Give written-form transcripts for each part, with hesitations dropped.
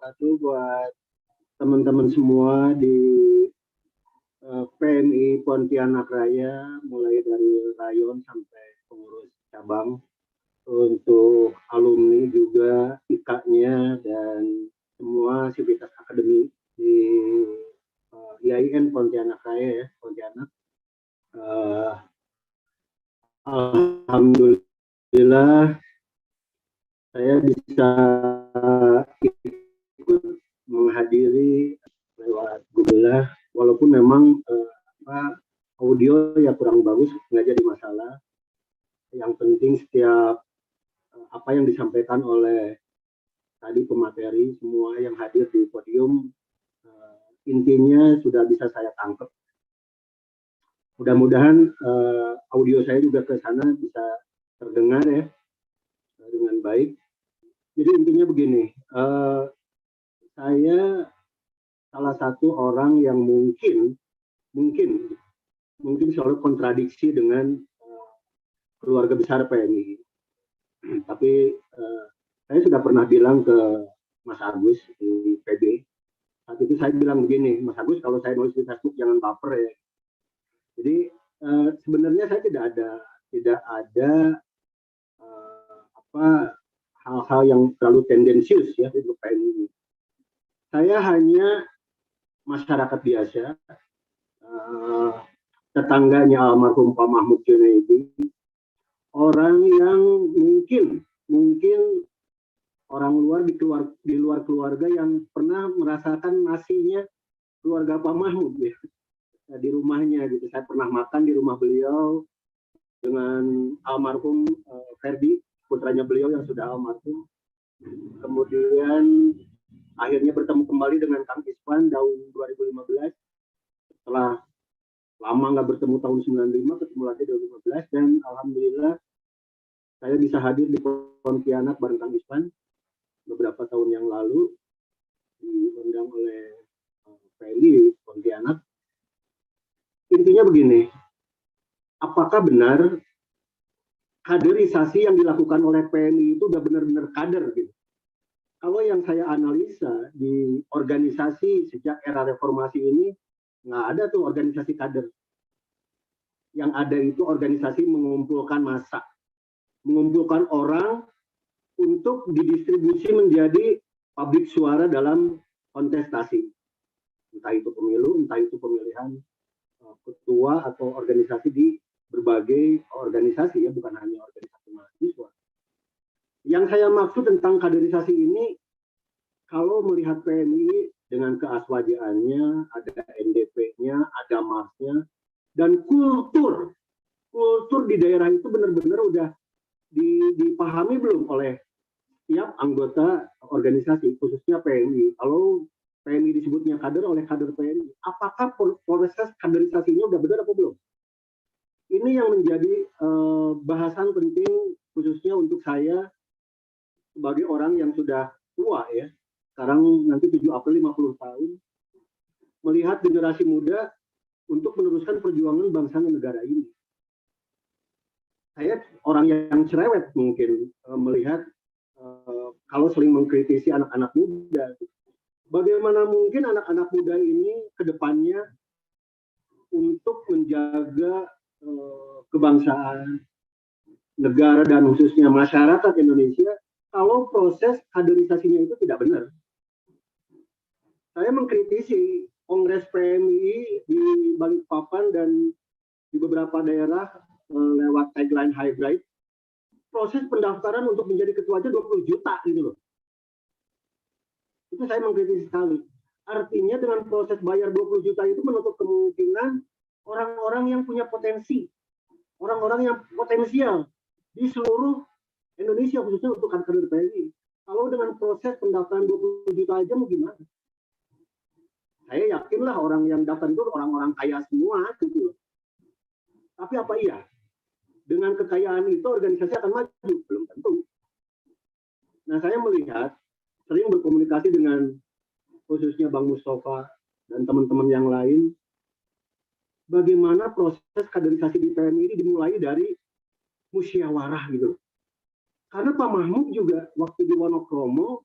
wabarakatuh buat teman-teman semua di PMI Pontianak Raya, mulai dari rayon sampai pengurus cabang, untuk alumni juga, IK-nya, dan semua sivitas akademi di IAIN Pontianak Raya ya, Pontianak. Alhamdulillah saya bisa ikut menghadiri lewat Google, walaupun memang audio ya kurang bagus, nggak jadi masalah. Yang penting setiap apa yang disampaikan oleh tadi pemateri, semua yang hadir di podium, intinya sudah bisa saya tangkap. Mudah-mudahan audio saya juga ke sana bisa terdengar ya dengan baik. Jadi intinya begini, saya salah satu orang yang mungkin selalu kontradiksi dengan keluarga besar PMI. Tapi saya sudah pernah bilang ke Mas Agus di PB. Saat itu saya bilang begini, Mas Agus, kalau saya nulis di Facebook jangan baper ya. Jadi sebenarnya saya tidak ada hal-hal yang terlalu tendensius ya untuk PMI. Saya hanya masyarakat biasa, tetangganya almarhum Pak Mahmud Junaidi, orang yang mungkin orang luar di luar keluarga yang pernah merasakan nasinya keluarga Pak Mahmud ya, di rumahnya gitu. Saya pernah makan di rumah beliau dengan almarhum Ferdi, putranya beliau yang sudah almarhum. Kemudian akhirnya bertemu kembali dengan Kang Isvan tahun 2015. Setelah lama nggak bertemu tahun 95, ketemu lagi 2015, dan alhamdulillah saya bisa hadir di Pontianak bareng Kang Isvan beberapa tahun yang lalu, diundang oleh PMI Pontianak. Intinya begini, apakah benar kaderisasi yang dilakukan oleh PMI itu udah benar-benar kader gitu? Kalau yang saya analisa di organisasi sejak era reformasi ini, nggak ada tuh organisasi kader. Yang ada itu organisasi mengumpulkan massa, mengumpulkan orang untuk didistribusi menjadi pabrik suara dalam kontestasi. Entah itu pemilu, entah itu pemilihan ketua atau organisasi di berbagai organisasi ya, bukan hanya organisasi mahasiswa. Yang saya maksud tentang kaderisasi ini, kalau melihat PMI dengan keaswajaannya, ada NDP-nya, ada MAS-nya, dan kultur di daerah itu benar-benar udah dipahami belum oleh setiap anggota organisasi, khususnya PMI. Kalau PMI disebutnya kader oleh kader PMI, apakah proses kaderisasinya udah benar apa belum? Ini yang menjadi bahasan penting khususnya untuk saya sebagai orang yang sudah tua ya, sekarang nanti 7 April 50 tahun, melihat generasi muda untuk meneruskan perjuangan bangsa dan negara ini. Saya orang yang cerewet mungkin melihat kalau sering mengkritisi anak-anak muda. Bagaimana mungkin anak-anak muda ini ke depannya untuk menjaga kebangsaan, negara, dan khususnya masyarakat Indonesia kalau proses kaderisasinya itu tidak benar. Saya mengkritisi Kongres PMI di Balikpapan dan di beberapa daerah lewat tagline hybrid, proses pendaftaran untuk menjadi ketua aja 20 juta gitu loh. Itu saya mengkritisi sekali. Artinya dengan proses bayar 20 juta itu menutup kemungkinan orang-orang yang punya potensi, orang-orang yang potensial di seluruh Indonesia, khususnya untuk kader PMI. Kalau dengan proses pendaftaran 20 juta aja mau gimana? Saya yakinlah orang yang daftar itu orang-orang kaya semua gitu. Tapi apa iya? Dengan kekayaan itu organisasi akan maju? Belum tentu. Nah, saya melihat, sering berkomunikasi dengan khususnya Bang Mustafa dan teman-teman yang lain, bagaimana proses kaderisasi di PMI ini dimulai dari musyawarah gitu. Karena Pak Mahmud juga waktu di Wonokromo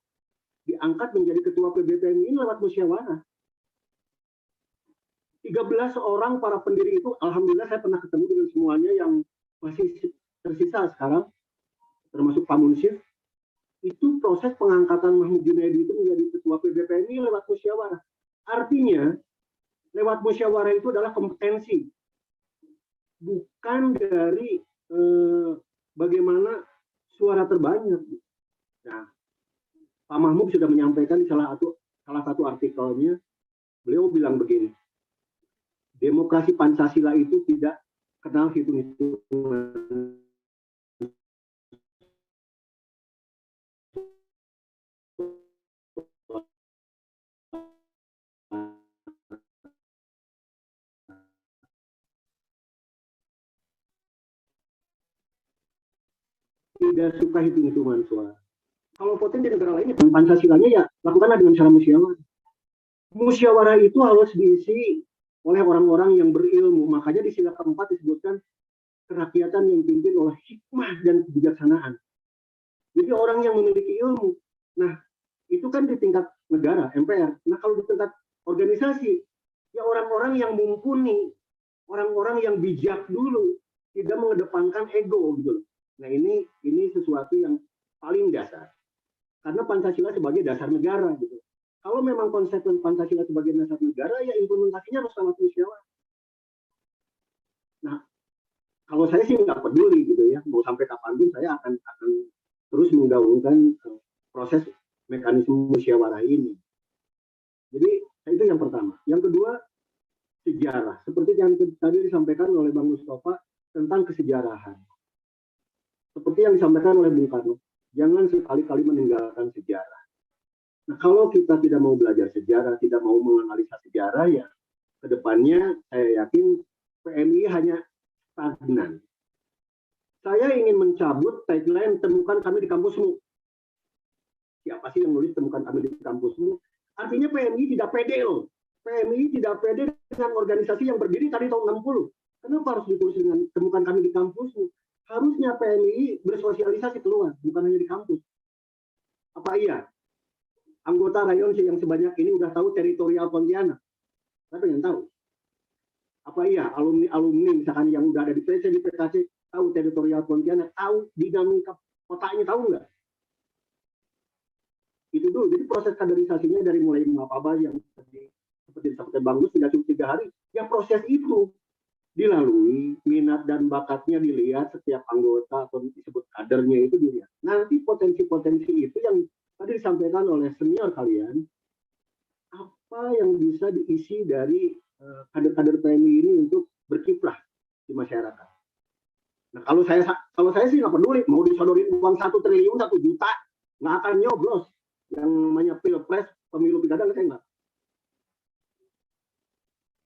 diangkat menjadi ketua PBPMI ini lewat musyawarah. 13 orang para pendiri itu, alhamdulillah saya pernah ketemu dengan semuanya yang masih tersisa sekarang, termasuk Pak Munsif. Itu proses pengangkatan Mahmud Junaidi itu menjadi ketua PBPMI lewat musyawarah. Artinya, lewat musyawarah itu adalah kompetensi, bukan dari bagaimana suara terbanyak. Nah, Pak Mahmud sudah menyampaikan di salah satu artikelnya, beliau bilang begini, demokrasi Pancasila itu tidak kenal hitung-hitungan. Tidak suka hitung-hitungan suara. Kalau potensi negara lainnya, Pancasilanya ya lakukanlah dengan cara musyawarah. Musyawarah itu harus diisi oleh orang-orang yang berilmu. Makanya di sila keempat disebutkan kerakyatan yang dipimpin oleh hikmah dan kebijaksanaan. Jadi orang yang memiliki ilmu. Nah, itu kan di tingkat negara, MPR. Nah, kalau di tingkat organisasi, ya orang-orang yang mumpuni, orang-orang yang bijak dulu, tidak mengedepankan ego gitu. Nah, ini sesuatu yang paling dasar. Karena Pancasila sebagai dasar negara gitu. Kalau memang konsep Pancasila sebagai dasar negara, ya implementasinya harus lewat musyawarah. Nah, kalau saya sih nggak peduli gitu ya, mau sampai kapanpun saya akan terus menggaungkan proses mekanisme musyawarah ini. Jadi itu yang pertama. Yang kedua, sejarah. Seperti yang tadi disampaikan oleh Bang Mustafa tentang kesejarahan. Seperti yang disampaikan oleh Bung Karno, jangan sekali-kali meninggalkan sejarah. Nah, kalau kita tidak mau belajar sejarah, tidak mau menganalisa sejarah, ya kedepannya saya yakin PMI hanya stagnan. Saya ingin mencabut tagline temukan kami di kampusmu. Siapa sih yang nulis temukan kami di kampusmu? Artinya PMI tidak pede loh. PMI tidak pede dengan organisasi yang berdiri tadi tahun 60. Kenapa harus ditulis dengan temukan kami di kampusmu? Harusnya PMI bersosialisasi keluar, bukan hanya di kampus. Apa iya? Anggota rayon yang sebanyak ini udah tahu teritorial Pontianak? Saya pengen tahu. Apa iya alumni misalkan yang udah ada di PC, di PKC, tahu teritorial Pontianak, tahu dinamika kotanya, tahu nggak? Itu dulu. Jadi proses kaderisasinya dari mulai Mapaba yang seperti Bang Gus tidak cukup 3 hari, ya proses itu dilalui, minat dan bakatnya dilihat, setiap anggota atau disebut kadernya itu dilihat. Nanti potensi-potensi itu yang tadi disampaikan oleh senior kalian, apa yang bisa diisi dari kader-kader PMI ini untuk berkiprah di masyarakat. Nah, kalau saya sih nggak peduli, mau disodorin uang 1 triliun, 1 juta, nggak akan nyoblos. Yang namanya pilpres, pemilu pilkada, saya nggak.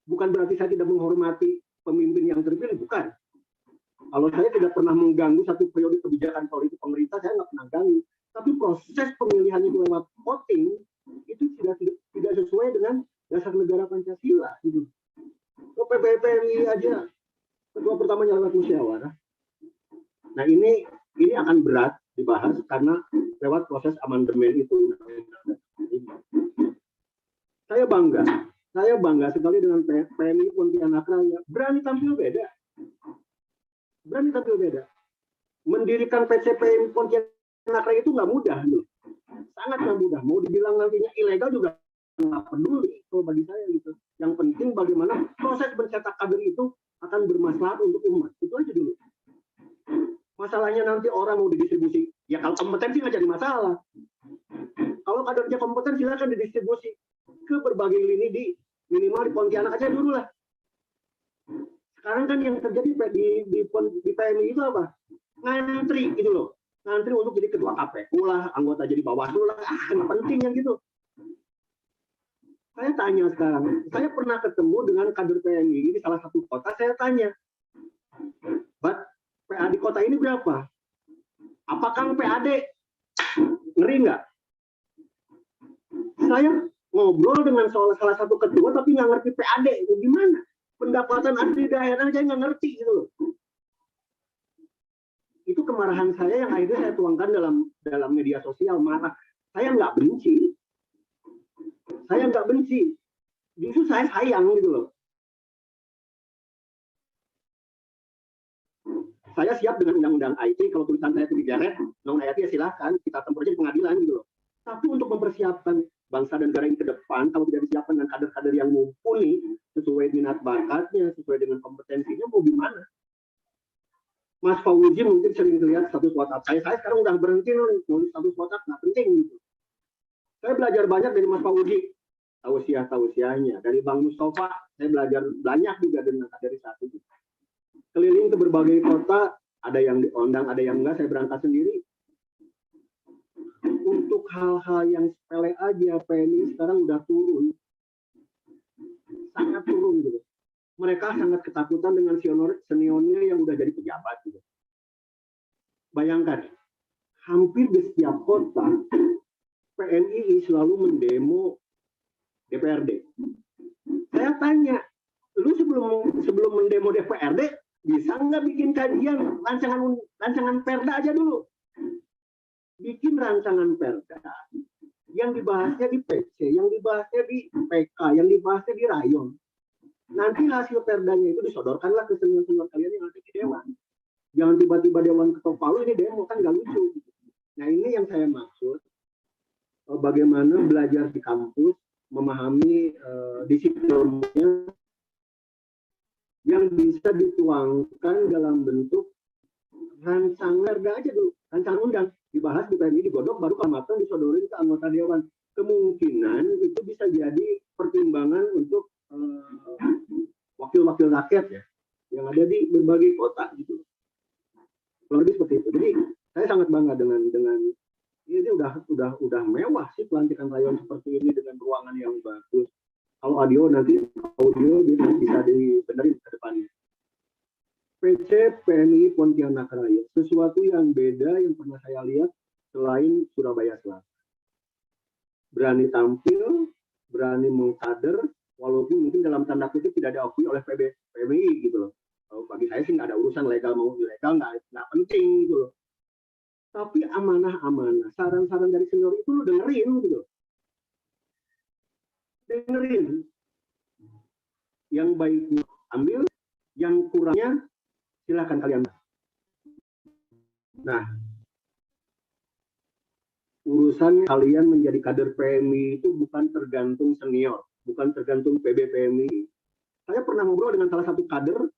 Bukan berarti saya tidak menghormati pemimpin yang terpilih, bukan. Kalau saya tidak pernah mengganggu satu periode kebijakan politik pemerintah, saya nggak pernah ganggu. Tapi proses pemilihan itu lewat voting itu tidak sesuai dengan dasar negara Pancasila. Gitu. PBPMI aja ketua pertamanya lewat musyawarah. Nah ini akan berat dibahas karena lewat proses amandemen itu. Saya bangga sekali dengan PMI Pontianak Raya. Berani tampil beda. Mendirikan PCPMI Pontianak Raya itu nggak mudah. Sangat nggak mudah. Mau dibilang nantinya ilegal juga nggak peduli kalau bagi saya gitu. Yang penting bagaimana proses mencetak kader itu akan bermaslahat untuk umat. Itu aja dulu. Masalahnya nanti orang mau didistribusi. Ya kalau kompetensi nggak jadi masalah. Kalau kadernya kompeten silakan didistribusi ke berbagai lini di minimal di Pontianak aja dulu lah. Sekarang kan yang terjadi di PMI itu apa? Ngantri gitu loh. Ngantri untuk jadi ketua KPU lah, anggota jadi Bawaslu lah. Nggak penting yang gitu. Saya tanya sekarang, saya pernah ketemu dengan kader PMI di salah satu kota, saya tanya, PA di kota ini berapa? Apakah PAD? Ngeri nggak? Saya ngobrol dengan salah satu ketua tapi nggak ngerti PAD itu gimana, pendapatan asli daerah saya nggak ngerti gitu loh. Itu kemarahan saya yang akhirnya saya tuangkan dalam media sosial, marah Saya nggak benci, justru saya sayang gitu loh. Saya siap dengan undang-undang IT, kalau tulisan saya itu digeret, undang-undang IT ya silahkan, kita tempur aja di pengadilan gitu loh. Tapi untuk mempersiapkan bangsa dan negara ini ke depan, kalau tidak disiapkan dengan kader-kader yang mumpuni, sesuai minat bakatnya, sesuai dengan kompetensinya, mau gimana? Mas Fauzi mungkin sering lihat status WhatsApp saya sekarang udah berhenti nulis status WhatsApp, nggak penting gitu. Saya belajar banyak dari Mas Fauzi, tausiahnya. Dari Bang Mustafa, saya belajar banyak juga dengan kaderisasi. Keliling ke berbagai kota, ada yang diundang, ada yang enggak, saya berangkat sendiri. Untuk hal-hal yang sepele aja, PNI sekarang udah turun. Sangat turun gitu. Mereka sangat ketakutan dengan seniornya yang udah jadi pejabat gitu. Bayangkan, hampir di setiap kota, PNI selalu mendemo DPRD. Saya tanya, lu sebelum mendemo DPRD, bisa nggak bikin kajian rancangan perda aja dulu? Bikin rancangan perda yang dibahasnya di PC, yang dibahasnya di PK, yang dibahasnya di rayon. Nanti hasil perdanya itu disodorkanlah ke senior-senior kalian yang ada di dewan. Jangan tiba-tiba dewan ketok palu ini demo, kan nggak lucu. Nah ini yang saya maksud, bagaimana belajar di kampus, memahami disiplinnya, yang bisa dituangkan dalam bentuk rancangan perda aja dulu, rancangan undang, dibahas di PNI, digodok, baru kalau matang disodorin ke anggota dewan. Kemungkinan itu bisa jadi pertimbangan untuk wakil-wakil rakyat ya, yang ada di berbagai kota gitu. Kalau lebih seperti itu. Jadi saya sangat bangga dengan ini udah mewah sih pelantikan rayon seperti ini dengan ruangan yang bagus. Kalau audio bisa dibenerin ke depannya. PC PNI Pontianak Raya, sesuatu yang beda yang pernah saya lihat selain Surabaya Selatan. Berani tampil, berani mengkader, walaupun mungkin dalam tanda kutip tidak diakui oleh PBI gitu loh. Bagi saya sih nggak ada urusan legal mau ilegal, nggak penting gitu loh. Tapi amanah-amanah, saran-saran dari senior itu lo dengerin gitu loh. Dengerin. Yang baiknya ambil, yang kurangnya silakan kalian. Nah, urusan kalian menjadi kader PMI itu bukan tergantung senior, bukan tergantung PBPMI. Saya pernah ngobrol dengan salah satu kader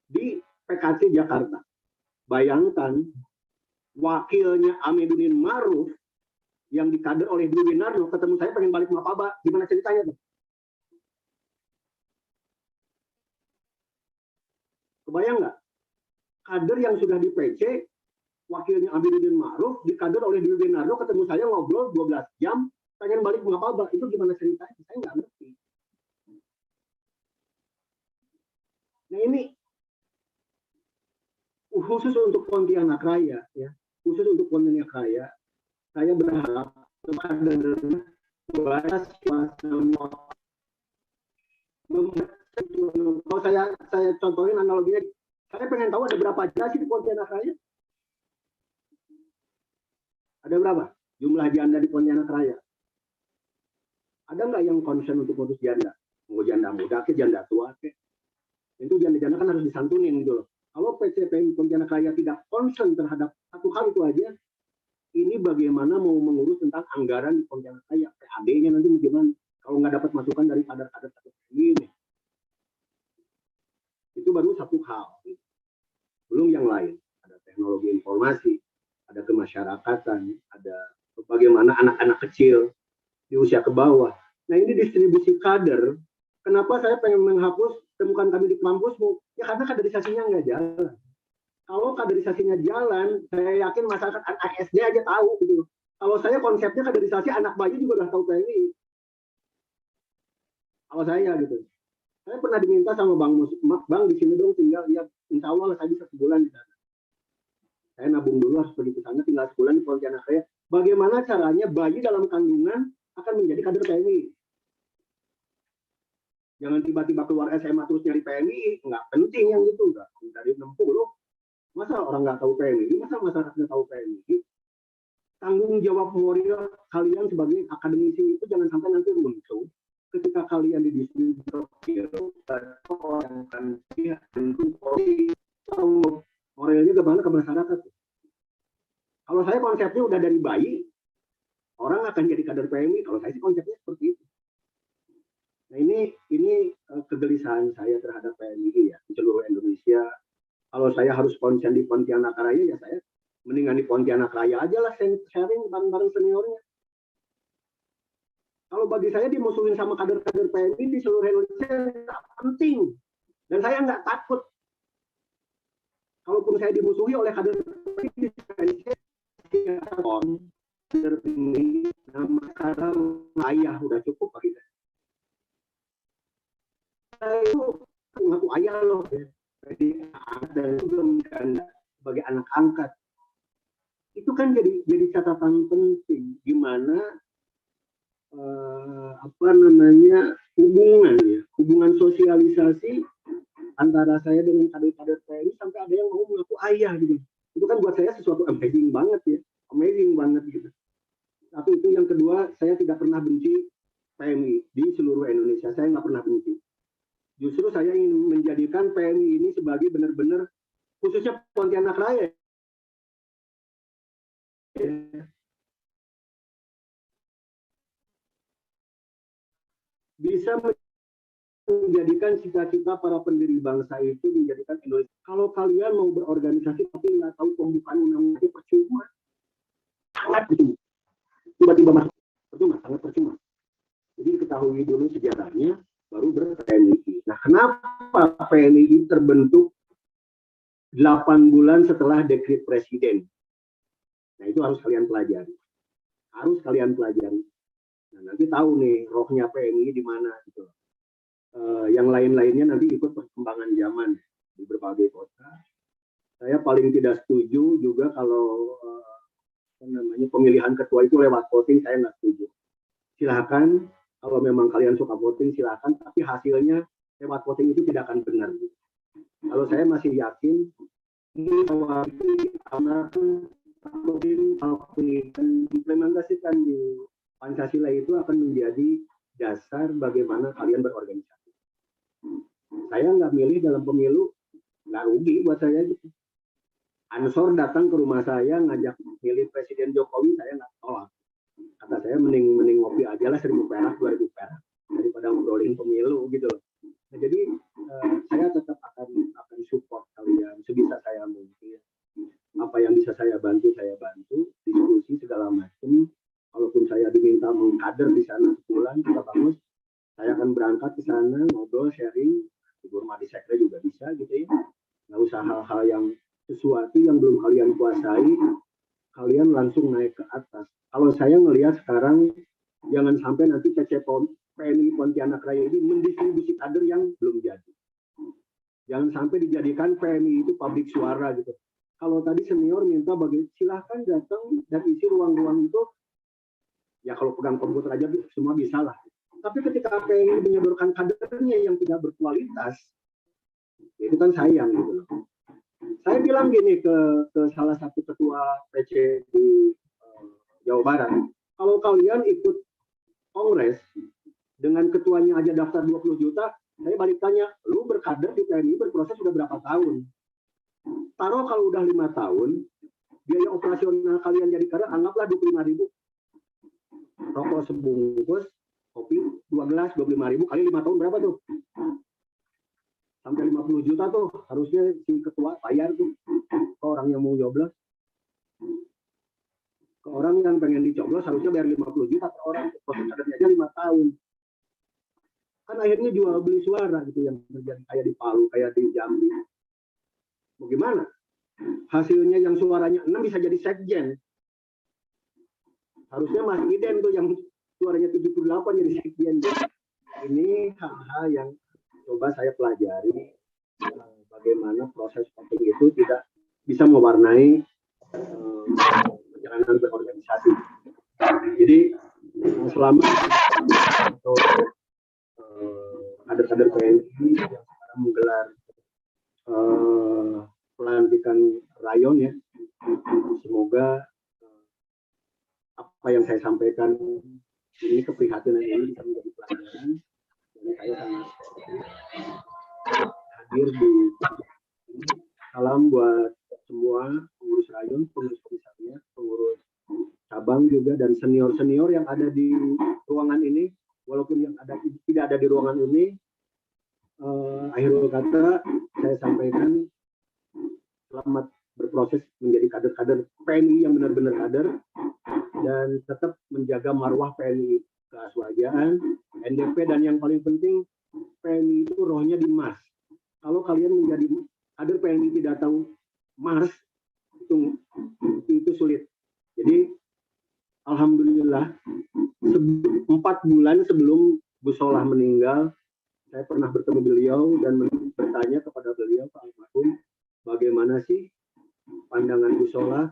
di PKC Jakarta. Bayangkan, wakilnya Amiruddin Ma'ruf yang dikader oleh Dwi Winarno ketemu saya pengen balik Mapaba. Gimana ceritanya tuh? Kebayang nggak? Kader yang sudah di PC, wakilnya Amiruddin Ma'ruf, dikader oleh Dwi Winarno, ketemu saya ngobrol 12 jam, pengen balik Mapaba. Itu gimana ceritanya? Saya nggak ngerti. Nah ini khusus untuk Pontianak Raya, ya, khusus untuk Pontianak Raya, saya berharap kader kalau saya contohin analoginya, saya pengen tahu ada berapa janda sih di Pontianak Raya? Ada berapa jumlah janda di Pontianak Raya? Ada nggak yang concern untuk ngurus janda? Mau janda muda ke janda tua ke? Itu janda-janda kan harus disantunin gitu loh. Kalau PCPI Pontianak Raya tidak concern terhadap satu hal itu aja, ini bagaimana mau mengurus tentang anggaran di Pontianak Raya, PAD-nya nanti bagaimana? Kalau nggak dapat masukan dari kader-kader ini, itu baru satu hal. Belum yang lain, ada teknologi informasi, ada kemasyarakatan, ada bagaimana anak-anak kecil di usia ke bawah. Nah ini distribusi kader. Kenapa saya pengen menghapus temukan kami di kampusmu? Ya karena kaderisasinya nggak jalan. Kalau kaderisasinya jalan, saya yakin masyarakat anak SD aja tahu gitu. Kalau saya konsepnya kaderisasi anak bayi juga udah tahu kayak ini. Kalau saya gitu. Saya pernah diminta sama Bang di sini dong tinggal, ya insya Allah saya bisa sebulan di sana. Saya nabung dulu harus pergi ke sana, tinggal sebulan di Pontianak Raya. Bagaimana caranya bayi dalam kandungan akan menjadi kader PMI? Jangan tiba-tiba keluar SMA terus nyari PMI, nggak penting yang gitu, nggak dari 60. Masa orang nggak tahu PMI? Masa masyarakat nggak tahu PMI? tanggung jawab moral kalian sebagai akademisi itu jangan sampai nanti muncul ketika kalian di diskusi atau orang akan tentu moralnya kemana ke masyarakat. Kalau saya konsepnya udah dari bayi, orang akan jadi kader PMI. Kalau saya sih konsepnya seperti itu. Nah ini kegelisahan saya terhadap PMI ya di seluruh Indonesia. Kalau saya harus konsen di Pontianak Raya ya saya mendingan di Pontianak Raya aja lah sharing bareng-bareng seniornya. Kalau bagi saya dimusuhin sama kader-kader PMI di seluruh Indonesia nggak penting. Dan saya nggak takut. Kalaupun saya dimusuhi oleh kader PMI, kader PMI, nama sekarang ayah udah cukup bagi saya. Saya itu ngaku ayah loh. Jadi ada belum sebagai anak angkat. Itu kan jadi catatan penting gimana hubungan sosialisasi antara saya dengan kader-kader PMI sampai ada yang mau mengaku ayah gitu. Itu kan buat saya sesuatu amazing banget gitu. Tapi itu yang kedua, saya tidak pernah benci PMI di seluruh Indonesia. Saya nggak pernah benci. Justru saya ingin menjadikan PMI ini sebagai benar-benar khususnya Pontianak Raya bisa menjadikan cita-cita para pendiri bangsa itu menjadikan Indonesia. Kalau kalian mau berorganisasi tapi nggak tahu pembukaan undang-undang percuma, sangat percuma. Tiba-tiba masuk percuma, sangat percuma. Jadi ketahui dulu sejarahnya, baru ber-PMI. Nah, kenapa PMI terbentuk 8 bulan setelah dekret presiden? Nah, itu harus kalian pelajari. Nah, nanti tahu nih rohnya PMI di mana gitu. Yang lain-lainnya nanti ikut perkembangan zaman di berbagai kota. Saya paling tidak setuju juga kalau pemilihan ketua itu lewat voting, saya nggak setuju. Silakan kalau memang kalian suka voting silakan, tapi hasilnya lewat voting itu tidak akan benar. Kalau saya masih yakin bahwa implementasikan di Pancasila itu akan menjadi dasar bagaimana kalian berorganisasi. Saya nggak milih dalam pemilu, nggak rugi buat saya gitu. Ansor datang ke rumah saya ngajak milih Presiden Jokowi, saya nggak tolak. Kata saya mending ngopi aja lah 1.000 perak, 2.000 perak daripada ngobrolin pemilu gitu loh. Nah, jadi saya tetap akan support kalian sebisa saya mungkin. Apa yang bisa saya bantu, diskusi segala macam. Kalaupun saya diminta mengkader di sana sebulan, kita bagus, saya akan berangkat ke sana, ngobrol, sharing, Ibu Rumah di Sekre juga bisa gitu ya. Nggak usah hal-hal yang sesuatu yang belum kalian kuasai, kalian langsung naik ke atas. Kalau saya ngelihat sekarang, jangan sampai nanti PMI Pontianak Raya ini mendistribusi kader yang belum jadi. Jangan sampai dijadikan PMI itu pabrik suara gitu. Kalau tadi senior minta silahkan datang dan isi ruang-ruang itu, ya kalau pegang komputer aja semua bisa lah. Tapi ketika PMI menyodorkan kadernya yang tidak berkualitas, ya itu kan sayang gitu. Saya bilang gini ke salah satu ketua PC di Jawa Barat, kalau kalian ikut kongres dengan ketuanya aja daftar 20 juta, saya balik tanya, lu berkader di PMI berproses sudah berapa tahun? Taruh kalau udah 5 tahun, biaya operasional kalian jadi kader anggaplah 25.000. Rokok sebungkus, kopi 2 gelas 25.000 kali 5 tahun berapa tuh? Sampai 50 juta tuh harusnya si ketua bayar tuh ke orang yang mau nyoblos. Ke orang yang pengen dicoblos harusnya bayar 50 juta per orang, proses kadernya aja 5 tahun. Kan akhirnya jual beli suara gitu yang terjadi kayak di Palu, kayak di Jambi. Bagaimana? Hasilnya yang suaranya 6 bisa jadi sekjen. Harusnya Mas Iden tuh yang suaranya 78 jadi sekjen. Ini hal-hal yang coba saya pelajari bagaimana proses voting itu tidak bisa mewarnai perjalanan berorganisasi. Jadi selama untuk kader-kader PMI yang sekarang menggelar pelantikan rayon ya, semoga apa yang saya sampaikan ini, keprihatinan ini bisa menjadi pelajaran, dan saya sangat hadir di salam buat semua pengurus rayon, pengurus komisariat, pengurus cabang juga, dan senior-senior yang ada di ruangan ini. Walaupun yang ada tidak ada di ruangan ini, akhirul kata saya sampaikan selamat berproses menjadi kader-kader PNI yang benar-benar kader, dan tetap menjaga marwah PNI keaswajaan, NDP, dan yang paling penting PNI itu rohnya di Mars. Kalau kalian menjadi kader PNI tidak tahu Mars, itu sulit. Jadi alhamdulillah 4 bulan sebelum Gus Solah meninggal, saya pernah bertemu beliau dan bertanya kepada beliau, Pak Almarhum, bagaimana sih pandangan Gus Solah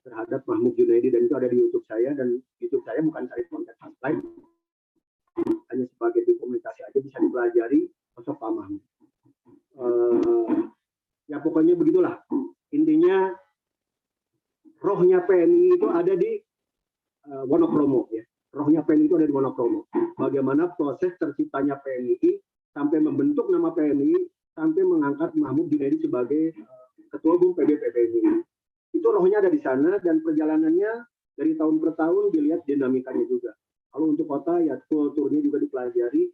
terhadap Mahmud Junaidi, dan itu ada di YouTube saya, dan YouTube saya bukan cari konten subscribe, hanya sebagai dokumentasi aja, bisa dipelajari sosok Pak Mahmud. Ya pokoknya begitulah, intinya rohnya PNI itu ada di Wonokromo, ya. Rohnya PNI itu ada di Wonokromo. Bagaimana proses terciptanya PNI sampai membentuk nama PNI, sampai mengangkat Mahmud Junaidi sebagai Ketua Umum PBPNI. Itu rohnya ada di sana, dan perjalanannya dari tahun per tahun dilihat dinamikanya juga. Kalau untuk kota, ya kulturnya juga dipelajari,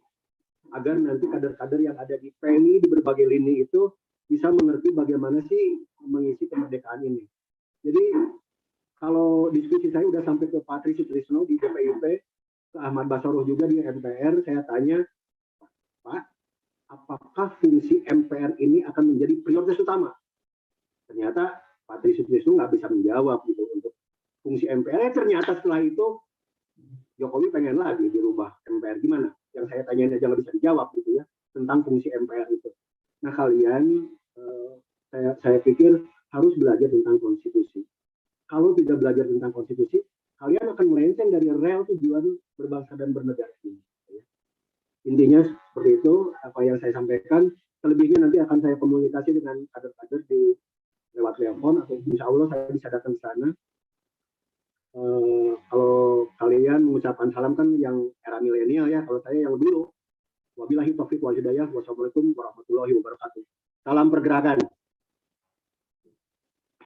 agar nanti kader-kader yang ada di PNI di berbagai lini itu bisa mengerti bagaimana sih mengisi kemerdekaan ini. Jadi kalau diskusi saya udah sampai ke Pak Tri Sutrisno di DPIP, ke Ahmad Basoroh juga di MPR, saya tanya, Pak, apakah fungsi MPR ini akan menjadi prioritas utama? Ternyata Pak Tri Sutrisno nggak bisa menjawab gitu untuk fungsi MPR. Ternyata setelah itu Jokowi pengen lagi dirubah MPR, gimana? Yang saya tanyain aja nggak bisa dijawab gitu ya, tentang fungsi MPR itu. Nah kalian, saya pikir harus belajar tentang konstitusi. Kalau tidak belajar tentang konstitusi, kalian akan melenceng dari rel tujuan berbangsa dan bernegara ini. Intinya seperti itu apa yang saya sampaikan. Selebihnya nanti akan saya komunikasi dengan kader-kader di lewat telepon, atau insya Allah saya bisa datang ke sana. Kalau kalian mengucapkan salam kan yang era milenial ya, kalau saya yang dulu. Wabillahi taufiq wal hidayah. Wassalamualaikum warahmatullahi wabarakatuh. Salam pergerakan.